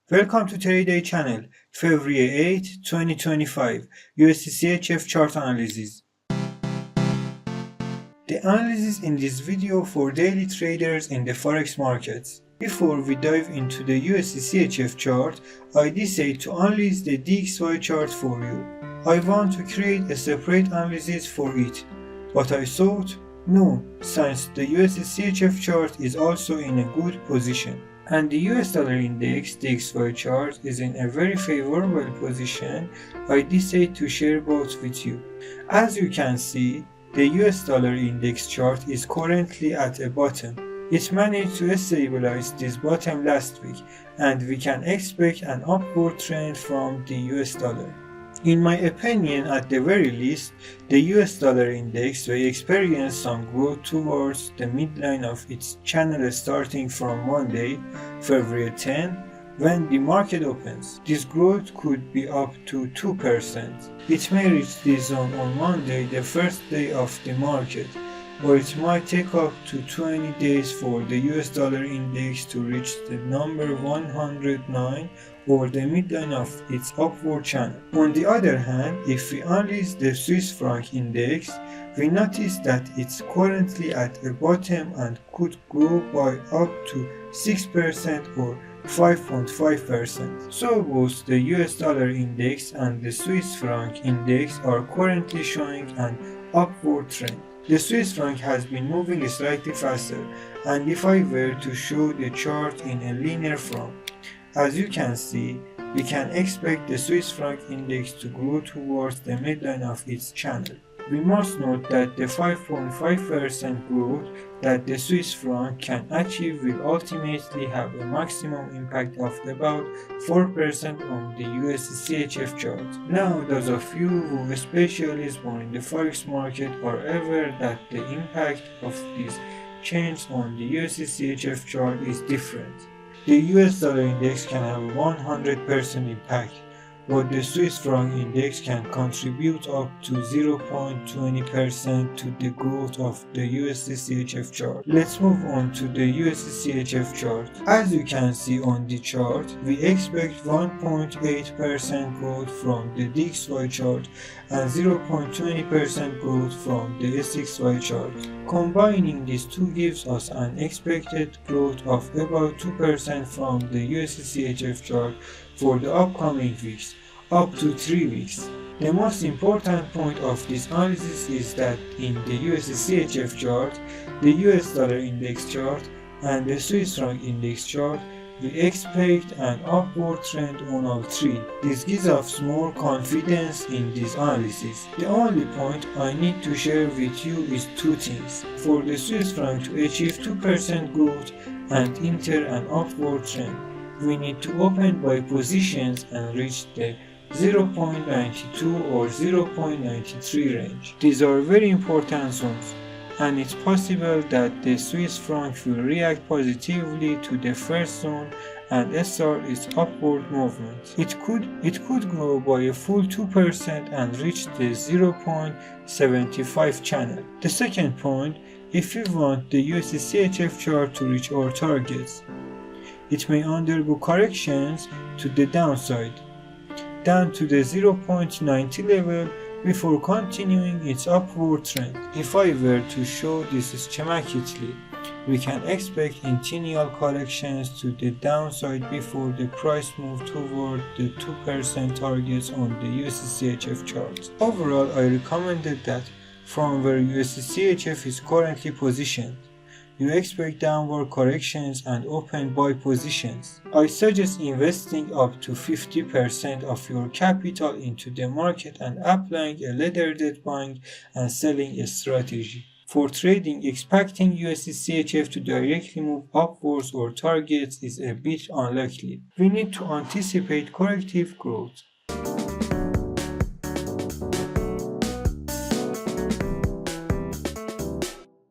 Welcome to Day channel, February 8, 2025, USDCHF chart analysis. The analysis in this video for daily traders in the Forex markets. Before we dive into the USDCHF chart, I decided to analyze the DXY chart for you. I want to create a separate analysis for it, but I thought, no, since the USDCHF chart is also in a good position, and the US dollar index DXY chart is in a very favorable position, I decided to share both with you. As you can see, the US dollar index chart is currently at a bottom. It managed to stabilize this bottom last week, and we can expect an upward trend from the US dollar. In my opinion, at the very least, the US dollar index will experience some growth towards the midline of its channel starting from Monday, February 10, when the market opens. This growth could be up to 2%. It may reach this zone on Monday, the first day of the market, or it might take up to 20 days for the US dollar index to reach the number 109 or the midline of its upward channel. On the other hand, if we analyze the Swiss Franc Index, we notice that it's currently at a bottom and could grow by up to 6% or 5.5%. So both the US dollar index and the Swiss Franc Index are currently showing an upward trend. The Swiss franc has been moving slightly faster, and if I were to show the chart in a linear form, as you can see, we can expect the Swiss franc index to grow towards the midline of its channel. We must note that the 5.5% growth that the Swiss franc can achieve will ultimately have a maximum impact of about 4% on the USDCHF chart. Now, those of you who specialize more in the Forex market are aware that the impact of this change on the USDCHF chart is different. The US dollar index can have a 100% impact, but the Swiss franc index can contribute up to 0.20% to the growth of the USDCHF chart. Let's move on to the USDCHF chart. As you can see on the chart, we expect 1.8% growth from the DXY chart and 0.20% growth from the SXY chart. Combining these two gives us an expected growth of about 2% from the USDCHF chart for the upcoming weeks, up to 3 weeks. The most important point of this analysis is that in the USDCHF chart, the US dollar index chart, and the Swiss franc index chart, we expect an upward trend on all three. This gives us more confidence in this analysis. The only point I need to share with you is two things. For the Swiss franc to achieve 2% growth and enter an upward trend, we need to open buy positions and reach the 0.92 or 0.93 range. These are very important zones, and it's possible that the Swiss franc will react positively to the first zone and start its upward movement. It could grow by a full 2% and reach the 0.75 channel. The second point, if we want the USDCHF chart to reach our targets, it may undergo corrections to the downside, down to the 0.90 level before continuing its upward trend. If I were to show this schematically, we can expect initial corrections to the downside before the price move toward the 2% targets on the USDCHF chart. Overall, I recommended that from where USDCHF is currently positioned, you expect downward corrections and open buy positions. I suggest investing up to 50% of your capital into the market and applying a laddered buying and selling strategy. For trading, expecting USDCHF to directly move upwards or targets is a bit unlikely. We need to anticipate corrective growth.